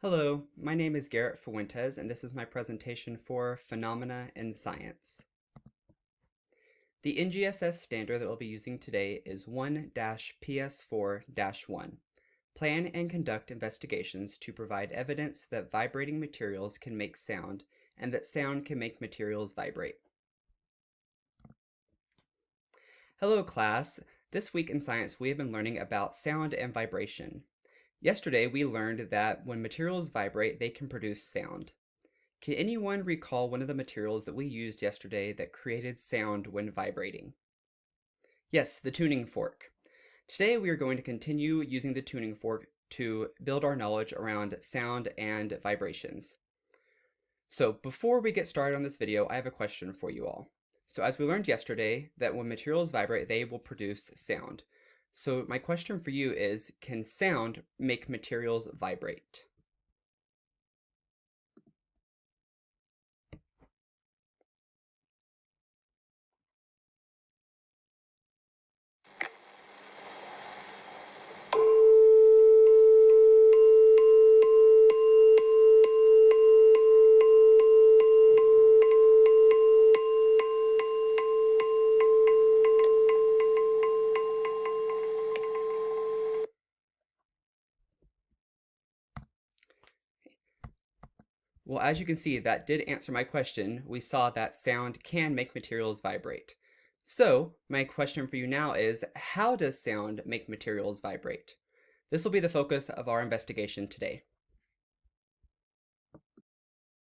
Hello, my name is Garrett Fuentes, and this is my presentation for Phenomena in Science. The NGSS standard that we'll be using today is 1-PS4-1. Plan and conduct investigations to provide evidence that vibrating materials can make sound and that sound can make materials vibrate. Hello class, this week in science we have been learning about sound and vibration. Yesterday we learned that when materials vibrate they can produce sound. Can anyone recall one of the materials that we used yesterday that created sound when vibrating? Yes, the tuning fork. Today we are going to continue using the tuning fork to build our knowledge around sound and vibrations. So before we get started on this video, I have a question for you all. So as we learned yesterday, that when materials vibrate, they will produce sound. So my question for you is, can sound make materials vibrate? Well, as you can see, that did answer my question. We saw that sound can make materials vibrate. So, my question for you now is, how does sound make materials vibrate? This will be the focus of our investigation today.